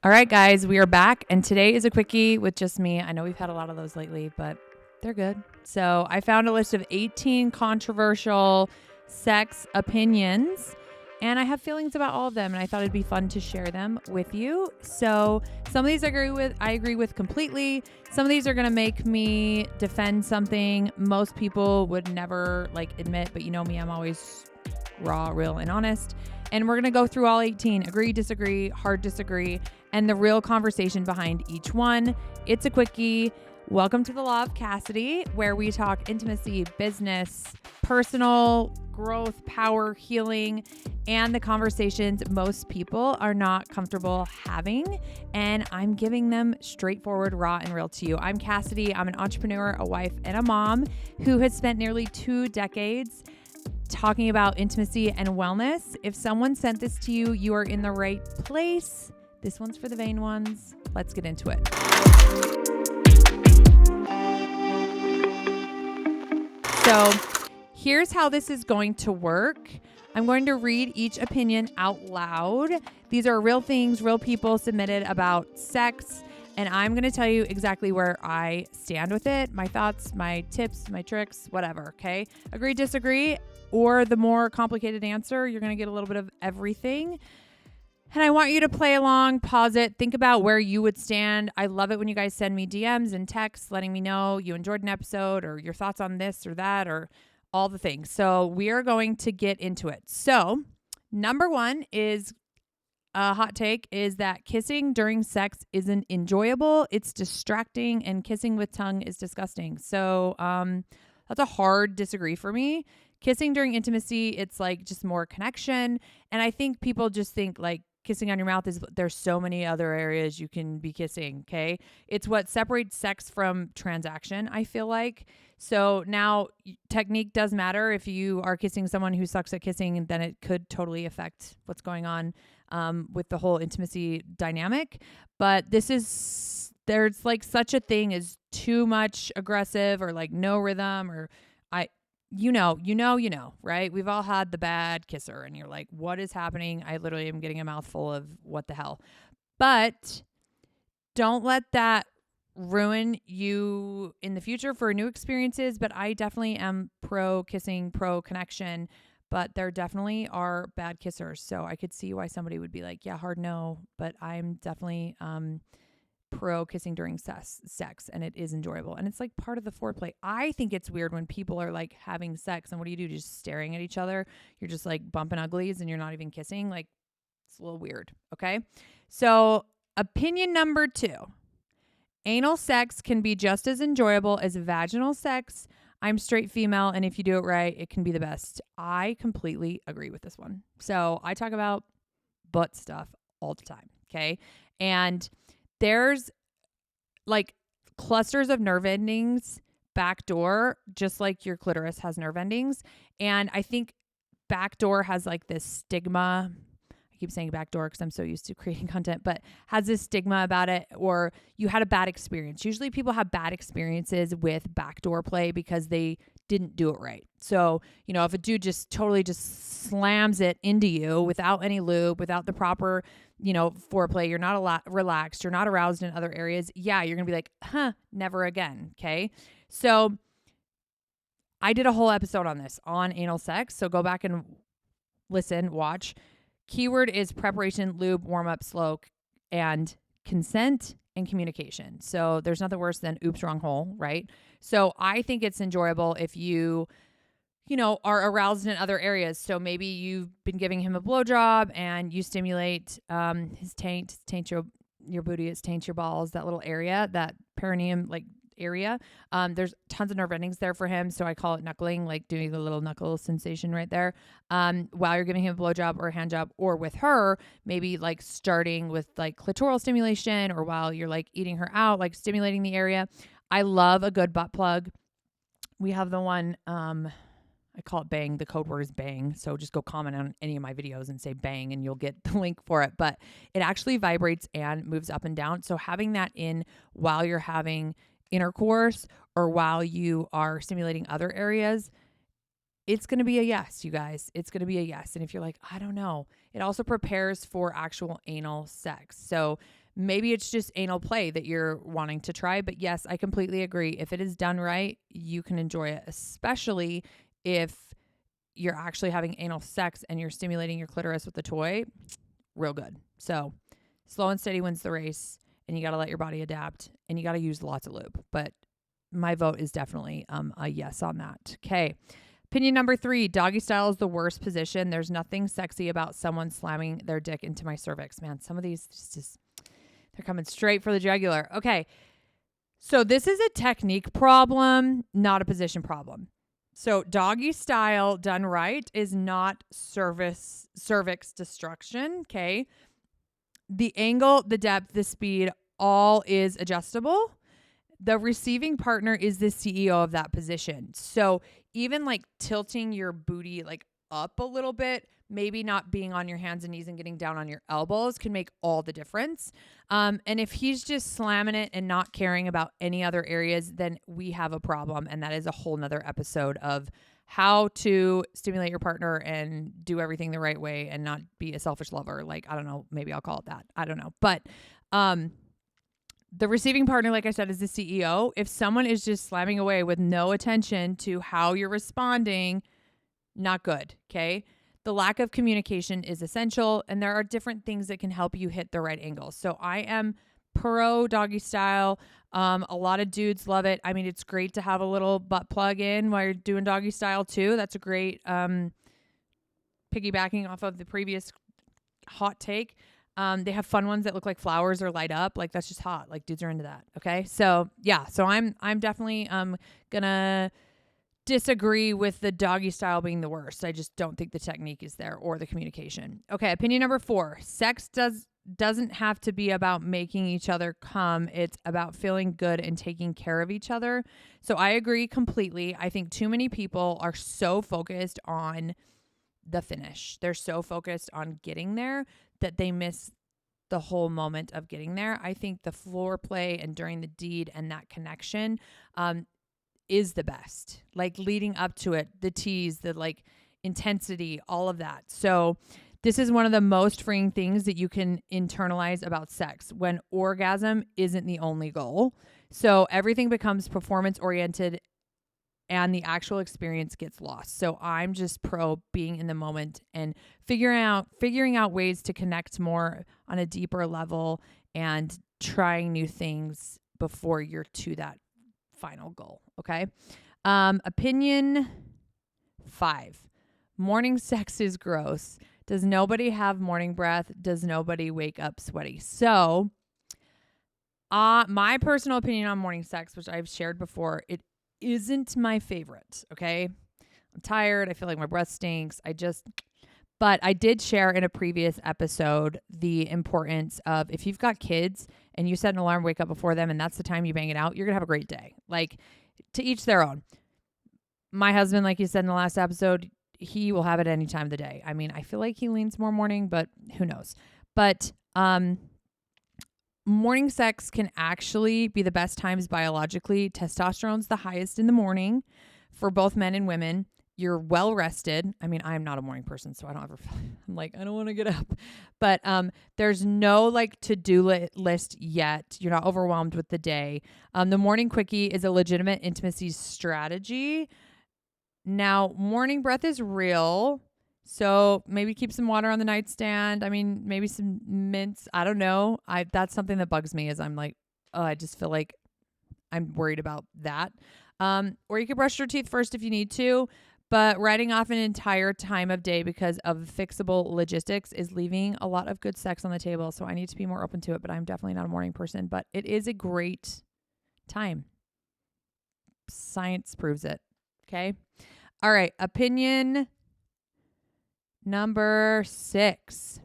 All right, guys, we are back, and today is a quickie with just me. I know we've had a lot of those lately, but they're good. So I found a list of 18 controversial sex opinions, and I have feelings about all of them, and I thought it'd be fun to share them with you. So some of these I agree with completely. Some of these are gonna make me defend something most people would never admit, but you know me, I'm always raw, real, and honest. And we're gonna go through all 18, agree, disagree, hard disagree, and the real conversation behind each one. It's a quickie. Welcome to the Law of Cassidy, where we talk intimacy, business, personal growth, power, healing, and the conversations most people are not comfortable having. And I'm giving them straightforward, raw, and real to you. I'm Cassidy. I'm an entrepreneur, a wife, and a mom who has spent nearly 2 decades talking about intimacy and wellness. If someone sent this to you, you are in the right place. This one's for the vain ones. Let's get into it. So here's how this is going to work. I'm going to read each opinion out loud. These are real things, real people submitted about sex, and I'm going to tell you exactly where I stand with it, my thoughts, my tips, my tricks, whatever, okay? Agree, disagree, or the more complicated answer, you're going to get a little bit of everything. And I want you to play along, pause it, think about where you would stand. I love it when you guys send me DMs and texts letting me know you enjoyed an episode or your thoughts on this or that or all the things. So we are going to get into it. So number one is a hot take is that kissing during sex isn't enjoyable. It's distracting, and kissing with tongue is disgusting. So that's a hard disagree for me. Kissing during intimacy, it's just more connection. And I think people just think kissing on your mouth there's so many other areas you can be kissing, okay? It's what separates sex from transaction, I feel like. So now technique does matter. If you are kissing someone who sucks at kissing, then it could totally affect what's going on with the whole intimacy dynamic. But there's such a thing as too much aggressive or no rhythm or you know, right? We've all had the bad kisser and you're like, what is happening? I literally am getting a mouthful of what the hell. But don't let that ruin you in the future for new experiences. But I definitely am pro kissing, pro connection, but there definitely are bad kissers. So I could see why somebody would be like, yeah, hard no, but I'm definitely pro kissing during sex, and it is enjoyable, and it's part of the foreplay. I think it's weird when people are having sex and what do? Just staring at each other. You're just bumping uglies and you're not even kissing. It's a little weird. Okay, so opinion number 2: anal sex can be just as enjoyable as vaginal sex. I'm straight female, and if you do it right, it can be the best. I completely agree with this one. So I talk about butt stuff all the time, okay? And there's clusters of nerve endings backdoor, just like your clitoris has nerve endings. And I think backdoor has this stigma. I keep saying backdoor because I'm so used to creating content, but has this stigma about it, or you had a bad experience. Usually people have bad experiences with backdoor play because they didn't do it right. So, if a dude just totally just slams it into you without any lube, without the proper, foreplay, you're not relaxed, you're not aroused in other areas. Yeah, you're going to be like, never again. Okay. So I did a whole episode on this, on anal sex. So go back and listen, watch. Keyword is preparation, lube, warm up, slow, and consent and communication. So there's nothing worse than oops, wrong hole, right? So I think it's enjoyable if you are aroused in other areas. So maybe you've been giving him a blowjob and you stimulate his taint your booty, it taints your balls, that little area, that perineum area. There's tons of nerve endings there for him. So I call it knuckling, doing the little knuckle sensation right there. While you're giving him a blowjob or a hand job, or with her, maybe starting with clitoral stimulation, or while you're eating her out, stimulating the area. I love a good butt plug. We have the one, I call it bang. The code word is bang. So just go comment on any of my videos and say bang and you'll get the link for it. But it actually vibrates and moves up and down. So having that in while you're having intercourse or while you are stimulating other areas, it's going to be a yes, you guys. It's going to be a yes. And if you're like, I don't know, it also prepares for actual anal sex. So Maybe it's just anal play that you're wanting to try. But yes, I completely agree. If it is done right, you can enjoy it, especially if you're actually having anal sex and you're stimulating your clitoris with the toy. Real good. So slow and steady wins the race, and you got to let your body adapt, and you got to use lots of lube. But my vote is definitely a yes on that. Okay. Opinion number 3, doggy style is the worst position. There's nothing sexy about someone slamming their dick into my cervix. Man, some of these just they're coming straight for the jugular. Okay. So this is a technique problem, not a position problem. So doggy style done right is not cervix destruction. Okay. The angle, the depth, the speed, all is adjustable. The receiving partner is the CEO of that position. So even like tilting your booty like up a little bit, maybe not being on your hands and knees and getting down on your elbows can make all the difference. And if he's just slamming it and not caring about any other areas, then we have a problem. And that is a whole nother episode of how to stimulate your partner and do everything the right way and not be a selfish lover. Like, I don't know, maybe I'll call it that. I don't know. But, the receiving partner, like I said, is the CEO. If someone is just slamming away with no attention to how you're responding, not good. Okay. The lack of communication is essential, and there are different things that can help you hit the right angle. So I am pro doggy style. A lot of dudes love it. I mean, it's great to have a little butt plug in while you're doing doggy style too. That's a great, piggybacking off of the previous hot take. They have fun ones that look like flowers or light up. Like, that's just hot. Like, dudes are into that. Okay. So yeah. So I'm definitely, gonna disagree with the doggy style being the worst. I just don't think the technique is there or the communication. Okay. Opinion number 4, sex doesn't have to be about making each other come. It's about feeling good and taking care of each other. So I agree completely. I think too many people are so focused on the finish. They're so focused on getting there that they miss the whole moment of getting there. I think the foreplay and during the deed and that connection is the best. Like leading up to it, the tease, the like intensity, all of that. So this is one of the most freeing things that you can internalize about sex when orgasm isn't the only goal. So everything becomes performance oriented and the actual experience gets lost. So I'm just pro being in the moment and figuring out ways to connect more on a deeper level and trying new things before you're to that final goal. Okay. Opinion 5, morning sex is gross. Does nobody have morning breath? Does nobody wake up sweaty? So, my personal opinion on morning sex, which I've shared before, it isn't my favorite. Okay. I'm tired. I feel like my breath stinks. But I did share in a previous episode the importance of if you've got kids and you set an alarm, wake up before them, and that's the time you bang it out, you're going to have a great day. Like, to each their own. My husband, like you said in the last episode, he will have it any time of the day. I mean, I feel like he leans more morning, but who knows? But, morning sex can actually be the best times biologically. Testosterone's the highest in the morning for both men and women. You're well rested. I mean, I'm not a morning person, so I don't ever feel, I'm like, I don't want to get up. But there's no like to-do list yet. You're not overwhelmed with the day. The morning quickie is a legitimate intimacy strategy. Now, morning breath is real. So maybe keep some water on the nightstand. I mean, maybe some mints. I don't know. That's something that bugs me is I'm like, oh, I just feel like I'm worried about that. Or you could brush your teeth first if you need to. But writing off an entire time of day because of fixable logistics is leaving a lot of good sex on the table. So I need to be more open to it. But I'm definitely not a morning person. But it is a great time. Science proves it. Okay. All right. Opinion number 6.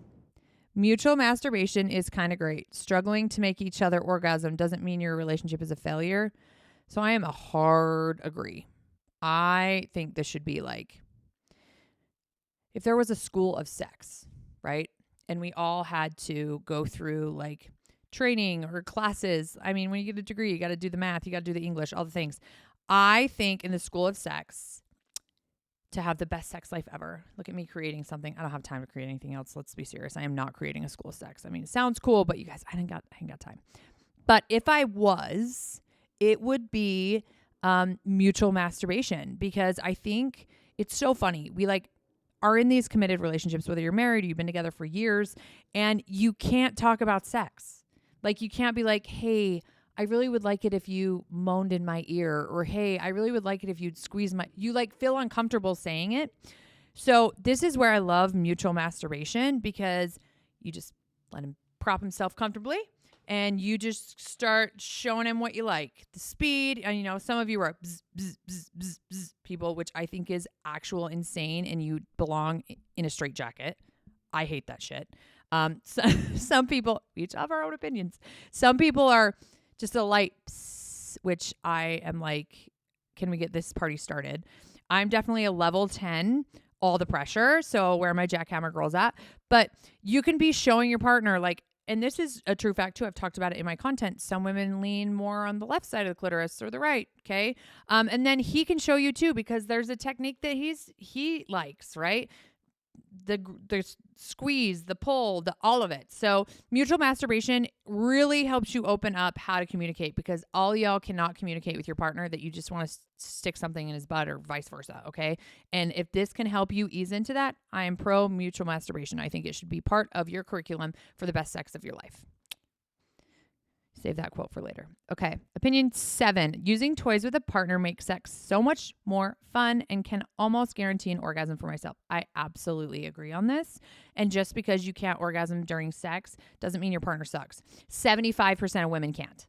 Mutual masturbation is kind of great. Struggling to make each other orgasm doesn't mean your relationship is a failure. So I am a hard agree. I think this should be like, if there was a school of sex, right? And we all had to go through like training or classes. I mean, when you get a degree, you got to do the math, you got to do the English, all the things. I think in the school of sex, to have the best sex life ever. Look at me creating something. I don't have time to create anything else. Let's be serious. I am not creating a school of sex. I mean, it sounds cool, but you guys, I ain't got time. But if I was, it would be mutual masturbation, because I think it's so funny. We like are in these committed relationships, whether you're married or you've been together for years, and you can't talk about sex. Like, you can't be like, hey, I really would like it if you moaned in my ear, or hey, I really would like it if you'd squeeze you like feel uncomfortable saying it. So this is where I love mutual masturbation, because you just let him prop himself comfortably and you just start showing him what you like. The speed, and some of you are bzz, bzz, bzz, bzz, bzz people, which I think is actual insane, and you belong in a straitjacket. I hate that shit. Some people, each have our own opinions. Some people are just a light psst, which I am like, can we get this party started? I'm definitely a level 10, all the pressure. So where are my jackhammer girls at? But you can be showing your partner like, and this is a true fact too. I've talked about it in my content. Some women lean more on the left side of the clitoris or the right. Okay. And then he can show you too, because there's a technique that he likes, right? The squeeze, the pull, all of it. So mutual masturbation really helps you open up how to communicate, because all y'all cannot communicate with your partner that you just want to stick something in his butt or vice versa. Okay. And if this can help you ease into that, I am pro mutual masturbation. I think it should be part of your curriculum for the best sex of your life. Save that quote for later. Okay. Opinion 7. Using toys with a partner makes sex so much more fun and can almost guarantee an orgasm for myself. I absolutely agree on this. And just because you can't orgasm during sex doesn't mean your partner sucks. 75% of women can't.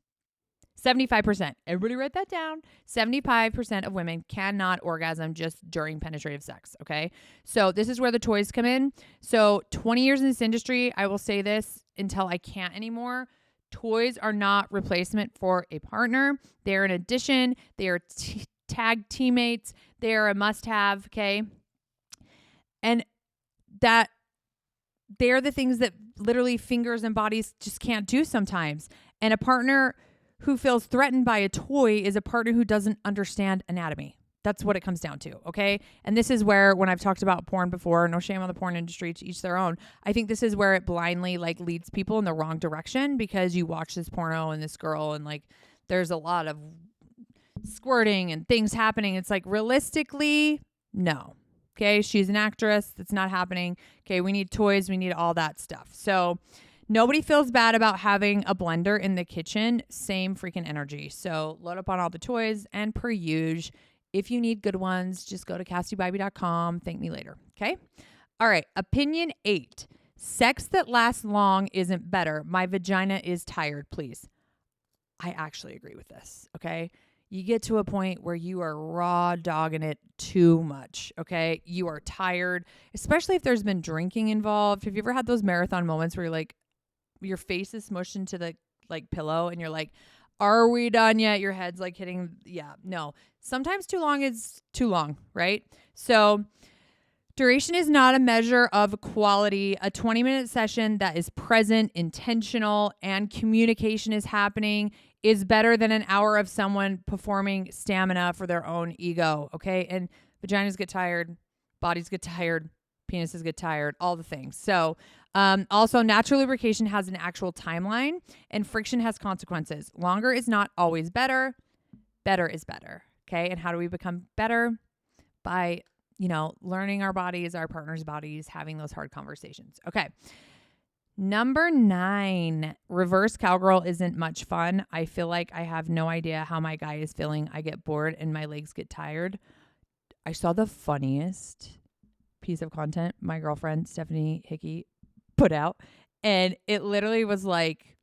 75%. Everybody write that down. 75% of women cannot orgasm just during penetrative sex. Okay. So this is where the toys come in. So 20 years in this industry, I will say this until I can't anymore. Toys are not replacement for a partner. They're an addition. They are tag teammates. They are a must-have, okay? And that they're the things that literally fingers and bodies just can't do sometimes. And a partner who feels threatened by a toy is a partner who doesn't understand anatomy. That's what it comes down to, okay? And this is where, when I've talked about porn before, no shame on the porn industry, to each their own. I think this is where it blindly like leads people in the wrong direction, because you watch this porno and this girl and like there's a lot of squirting and things happening. It's like, realistically, no. Okay, she's an actress. That's not happening. Okay, we need toys. We need all that stuff. So nobody feels bad about having a blender in the kitchen. Same freaking energy. So load up on all the toys, and per usual, if you need good ones, just go to CassidyBybee.com. Thank me later. Okay. All right. Opinion 8. Sex that lasts long isn't better. My vagina is tired, please. I actually agree with this. Okay. You get to a point where you are raw dogging it too much. Okay. You are tired, especially if there's been drinking involved. Have you ever had those marathon moments where you're like, your face is smushed into the like pillow and you're like, are we done yet? Your head's like hitting. Yeah, no. Sometimes too long is too long, right? So duration is not a measure of quality. A 20-minute session that is present, intentional, and communication is happening is better than an hour of someone performing stamina for their own ego, okay? And vaginas get tired, bodies get tired, penises get tired, all the things. So also, natural lubrication has an actual timeline, and friction has consequences. Longer is not always better. Better is better. Okay. And how do we become better? By, learning our bodies, our partner's bodies, having those hard conversations. Okay. Number 9, reverse cowgirl isn't much fun. I feel like I have no idea how my guy is feeling. I get bored and my legs get tired. I saw the funniest piece of content my girlfriend, Stephanie Hickey, put out, and it literally was like,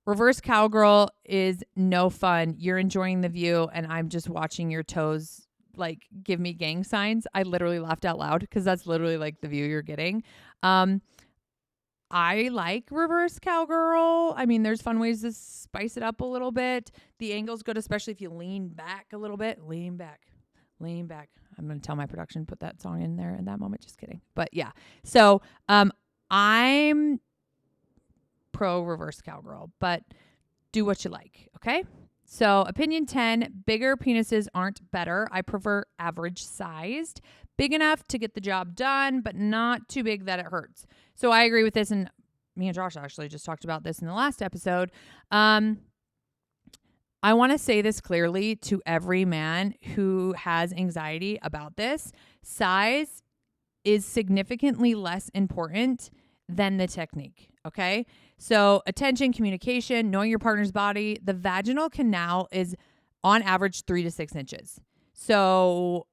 reverse cowgirl is no fun. You're enjoying the view and I'm just watching your toes like give me gang signs. I literally laughed out loud because that's literally like the view you're getting. I like reverse cowgirl. I mean, there's fun ways to spice it up a little bit. The angle's good, especially if you lean back a little bit. Lean back. I'm going to tell my production, put that song in there in that moment. Just kidding. But yeah. So, I'm pro reverse cowgirl, but do what you like. Okay. So opinion 10, bigger penises aren't better. I prefer average sized. big enough to get the job done, but not too big that it hurts. So I agree with this. And me and Josh actually just talked about this in the last episode. I want to say this clearly to every man who has anxiety about this. Size is significantly less important than the technique. Okay. So attention, communication, knowing your partner's body. The vaginal canal is on average 3 to 6 inches. So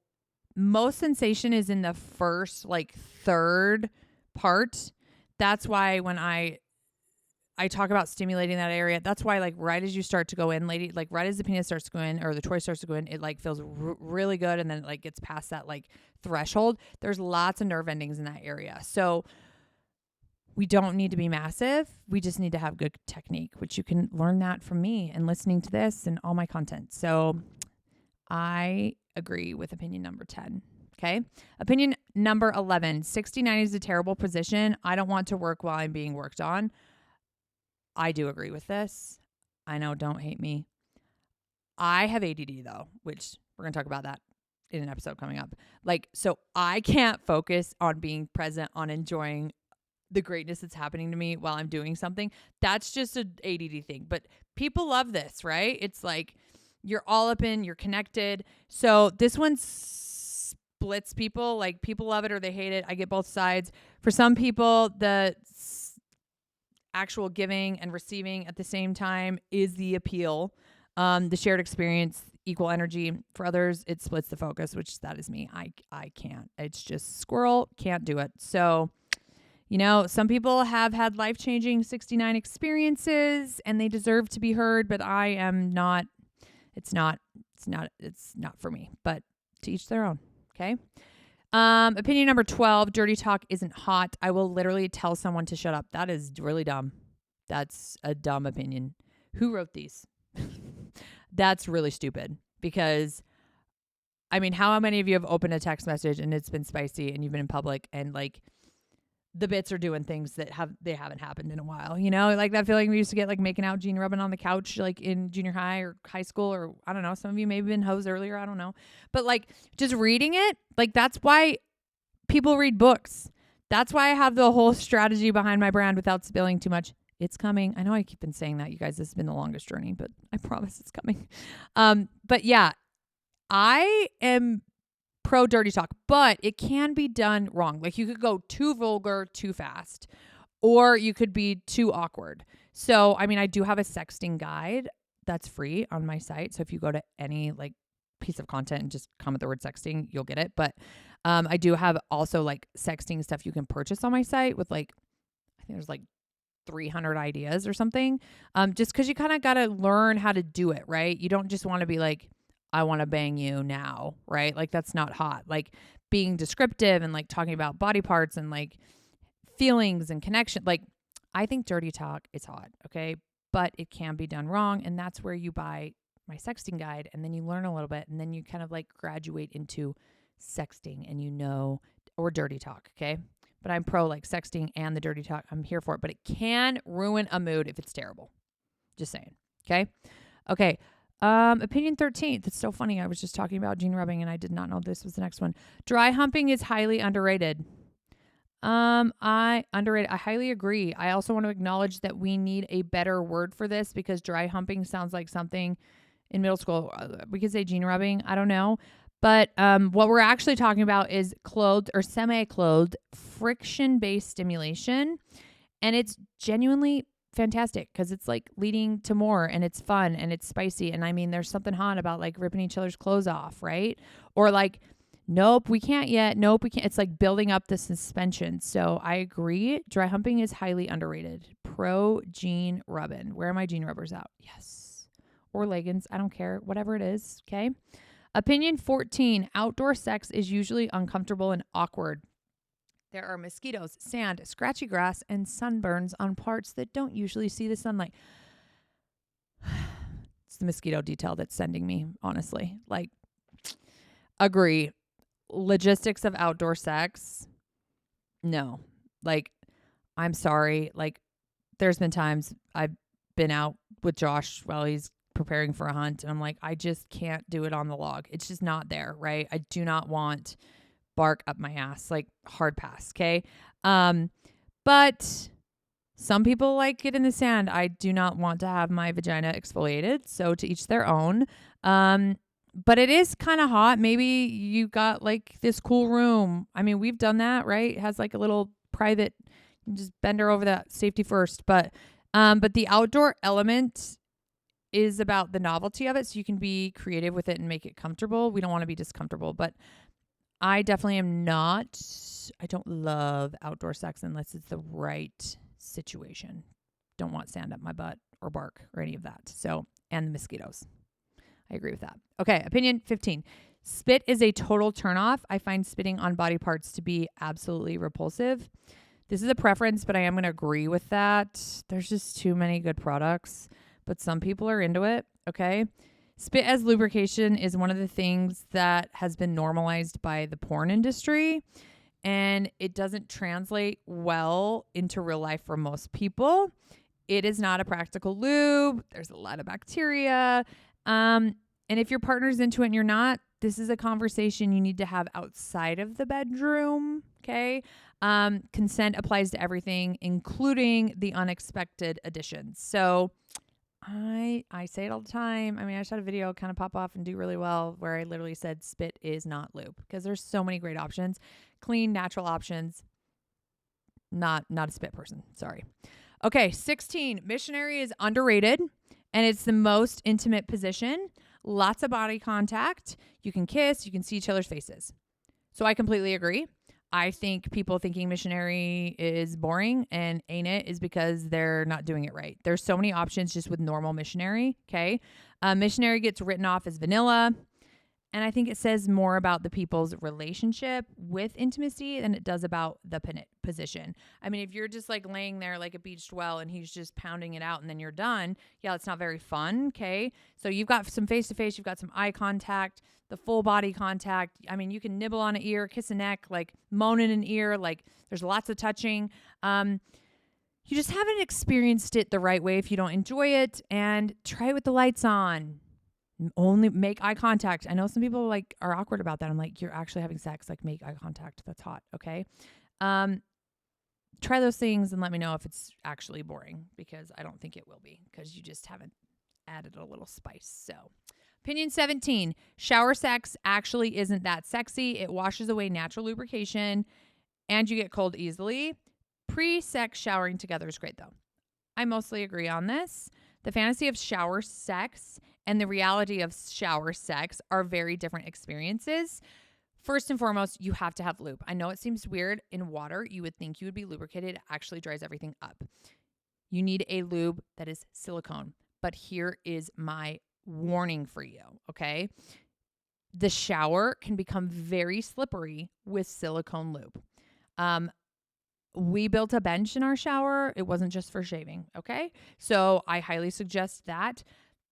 most sensation is in the first, like, third part. That's why when I talk about stimulating that area, that's why, like, right as you start to go in, lady, like right as the penis starts to go in or the toy starts to go in, it like feels really good. And then it like gets past that like threshold. There's lots of nerve endings in that area. So we don't need to be massive. We just need to have good technique, which you can learn that from me and listening to this and all my content. So I agree with opinion number 10. Okay. Opinion number 11, 69 is a terrible position. I don't want to work while I'm being worked on. I do agree with this. I know, don't hate me. I have ADD though, which we're going to talk about that in an episode coming up. Like, so I can't focus on being present, on enjoying the greatness that's happening to me while I'm doing something. That's just an ADD thing. But people love this, right? It's like you're all up in, you're connected. So this one splits people. Like, people love it or they hate it. I get both sides. For some people, the actual giving and receiving at the same time is the appeal. The shared experience, equal energy. For others, it splits the focus, which that is me. I can't. It's just squirrel, can't do it. So, you know, some people have had life-changing 69 experiences and they deserve to be heard, but I am not. It's not for me, but to each their own. Okay. Opinion number 12, dirty talk isn't hot. I will literally tell someone to shut up. That is really dumb. That's a dumb opinion. Who wrote these? That's really stupid because, I mean, how many of you have opened a text message and it's been spicy and you've been in public and like the bits are doing things that haven't happened in a while, you know, like that feeling we used to get, like making out, gene rubbing on the couch, like in junior high or high school, or I don't know. Some of you maybe been hosed earlier. I don't know. But like just reading it, like that's why people read books. That's why I have the whole strategy behind my brand without spilling too much. It's coming. I know I keep saying that, you guys, this has been the longest journey, but I promise it's coming. But yeah, I am pro dirty talk, but it can be done wrong. Like you could go too vulgar, too fast, or you could be too awkward. So, I mean, I do have a sexting guide that's free on my site. So if you go to any like piece of content and just comment the word sexting, you'll get it. But I do have also like sexting stuff you can purchase on my site with like, I think there's like 300 ideas or something. Just because you kind of got to learn how to do it, right? You don't just want to be like, I want to bang you now, right? Like that's not hot. Like being descriptive and like talking about body parts and like feelings and connection. Like I think dirty talk is hot, okay? But it can be done wrong. And that's where you buy my sexting guide and then you learn a little bit and then you kind of like graduate into sexting and or dirty talk, okay? But I'm pro like sexting and the dirty talk. I'm here for it, but it can ruin a mood if it's terrible. Just saying, okay? Okay. Opinion 13. That's so funny. I was just talking about gene rubbing and I did not know this was the next one. Dry humping is highly underrated. I highly agree. I also want to acknowledge that we need a better word for this because dry humping sounds like something in middle school. We could say gene rubbing. I don't know. But what we're actually talking about is clothed or semi-clothed friction-based stimulation. And it's genuinely fantastic because it's like leading to more and it's fun and it's spicy. And I mean, there's something hot about like ripping each other's clothes off, right? Or like, nope, we can't yet. Nope, we can't. It's like building up the suspension. So I agree. Dry humping is highly underrated. Pro gene rubbing. Where are my gene rubbers out? Yes. Or leggings. I don't care. Whatever it is. Okay. Opinion 14. Outdoor sex is usually uncomfortable and awkward. There are mosquitoes, sand, scratchy grass, and sunburns on parts that don't usually see the sunlight. It's the mosquito detail that's sending me, honestly. Like, agree. Logistics of outdoor sex, no. Like, I'm sorry. Like, there's been times I've been out with Josh while he's preparing for a hunt, and I'm like, I just can't do it on the log. It's just not there, right? I do not want bark up my ass, like hard pass. Okay. But some people like it in the sand. I do not want to have my vagina exfoliated. So to each their own. But it is kind of hot. Maybe you got like this cool room. I mean, we've done that, right? It has like a little private, you just bend her over that safety first. But the outdoor element is about the novelty of it. So you can be creative with it and make it comfortable. We don't want to be discomfortable, but I definitely am not. I don't love outdoor sex unless it's the right situation. Don't want sand up my butt or bark or any of that. So, and the mosquitoes. I agree with that. Okay. Opinion 15. Spit is a total turnoff. I find spitting on body parts to be absolutely repulsive. This is a preference, but I am going to agree with that. There's just too many good products, but some people are into it. Okay. Spit as lubrication is one of the things that has been normalized by the porn industry, and it doesn't translate well into real life for most people. It is not a practical lube. There's a lot of bacteria. And if your partner's into it and you're not, this is a conversation you need to have outside of the bedroom. Okay. Consent applies to everything, including the unexpected additions. So I say it all the time. I mean, I just had a video kind of pop off and do really well where I literally said spit is not lube, because there's so many great options, clean, natural options. Not a spit person. Sorry. Okay. 16, missionary is underrated. And it's the most intimate position. Lots of body contact. You can kiss. You can see each other's faces. So I completely agree. I think people thinking missionary is boring and ain't it is because they're not doing it right. There's so many options just with normal missionary. Okay. Missionary gets written off as vanilla. And I think it says more about the people's relationship with intimacy than it does about the position. I mean, if you're just like laying there like a beached well and he's just pounding it out and then you're done, yeah, it's not very fun. Okay. So you've got some face to face, you've got some eye contact, the full body contact. I mean, you can nibble on an ear, kiss a neck, like moan in an ear, like there's lots of touching. You just haven't experienced it the right way if you don't enjoy it, and try it with the lights on. Only make eye contact. I know some people like are awkward about that. I'm like, you're actually having sex. Like, make eye contact. That's hot. Okay. Try those things and let me know if it's actually boring, because I don't think it will be, because you just haven't added a little spice. So opinion 17, shower sex actually isn't that sexy. It washes away natural lubrication and you get cold easily. Pre-sex showering together is great though. I mostly agree on this. The fantasy of shower sex and the reality of shower sex are very different experiences. First and foremost, you have to have lube. I know it seems weird. In water, you would think you would be lubricated. It actually dries everything up. You need a lube that is silicone. But here is my warning for you, okay? The shower can become very slippery with silicone lube. We built a bench in our shower. It wasn't just for shaving, okay? So I highly suggest that.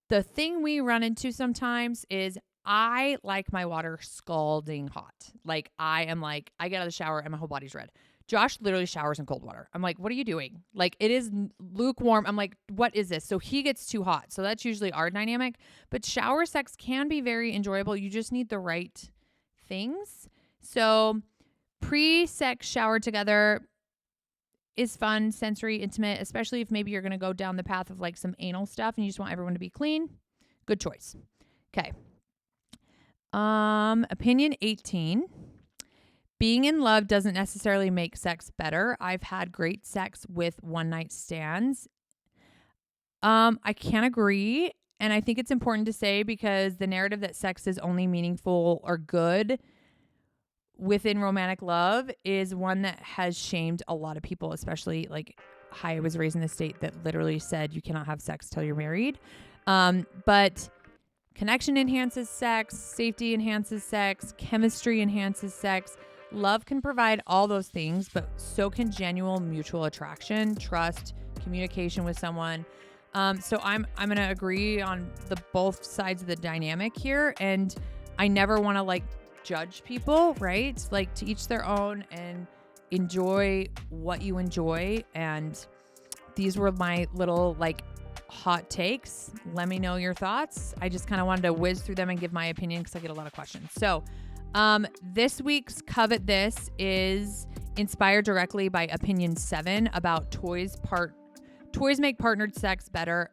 The thing we run into sometimes is I like my water scalding hot. Like I get out of the shower and my whole body's red. Josh literally showers in cold water. I'm like, what are you doing? Like, it is lukewarm. I'm like, what is this? So he gets too hot. So that's usually our dynamic. But shower sex can be very enjoyable. You just need the right things. So pre-sex shower together is fun, sensory, intimate, especially if maybe you're going to go down the path of like some anal stuff and you just want everyone to be clean. Good choice. Okay. Opinion 18. Being in love doesn't necessarily make sex better. I've had great sex with one night stands. I can't agree. And I think it's important to say, because the narrative that sex is only meaningful or good within romantic love is one that has shamed a lot of people, especially like I was raised in a state that literally said you cannot have sex till you're married. But connection enhances sex, safety enhances sex, chemistry enhances sex. Love can provide all those things, but so can genuine mutual attraction, trust, communication with someone. So I'm going to agree on the both sides of the dynamic here. And I never want to like judge people, right? Like, to each their own, and enjoy what you enjoy. And these were my little like hot takes. Let me know your thoughts. I just kind of wanted to whiz through them and give my opinion because I get a lot of questions. So This week's Covet This is inspired directly by opinion 7 about toys make partnered sex better,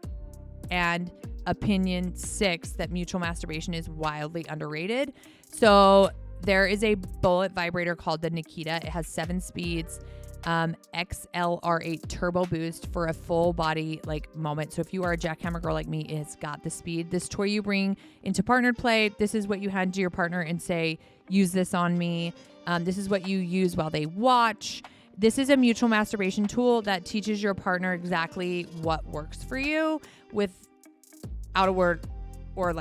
and opinion 6 that mutual masturbation is wildly underrated. So there is a bullet vibrator called the Nikita. It has 7 speeds, XLR8 turbo boost for a full body moment. So if you are a jackhammer girl like me, it's got the speed. This toy you bring into partnered play. This is what you hand to your partner and say, use this on me. This is what you use while they watch. This is a mutual masturbation tool that teaches your partner exactly what works for you without a word, or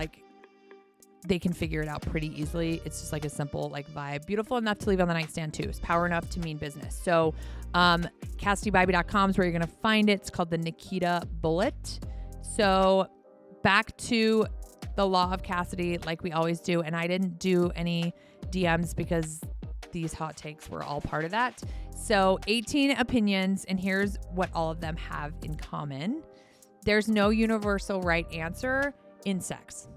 they can figure it out pretty easily. It's just a simple vibe. Beautiful enough to leave on the nightstand too. It's power enough to mean business. So CassidyBybee.com is where you're going to find it. It's called the Nikita Bullet. So back to the law of Cassidy like we always do. And I didn't do any DMs because these hot takes were all part of that. So 18 opinions, and here's what all of them have in common. There's no universal right answer in sex.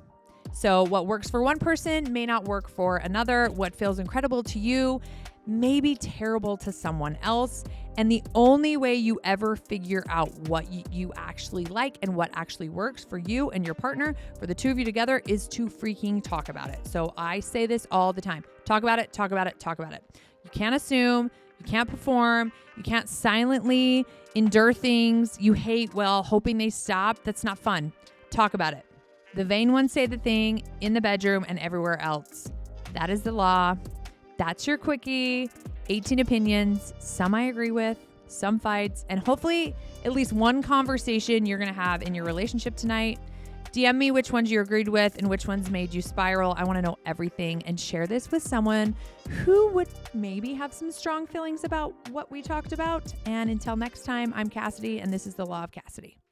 So what works for one person may not work for another. What feels incredible to you may be terrible to someone else. And the only way you ever figure out what you actually like and what actually works for you and your partner, for the two of you together, is to freaking talk about it. So I say this all the time. Talk about it, talk about it, talk about it. You can't assume, you can't perform, you can't silently endure things you hate while hoping they stop. That's not fun. Talk about it. The vain ones say the thing in the bedroom and everywhere else. That is the law. That's your quickie. 18 opinions. Some I agree with, some fights, and hopefully at least one conversation you're going to have in your relationship tonight. DM me which ones you agreed with and which ones made you spiral. I want to know everything, and share this with someone who would maybe have some strong feelings about what we talked about. And until next time, I'm Cassidy, and this is the Law of Cassidy.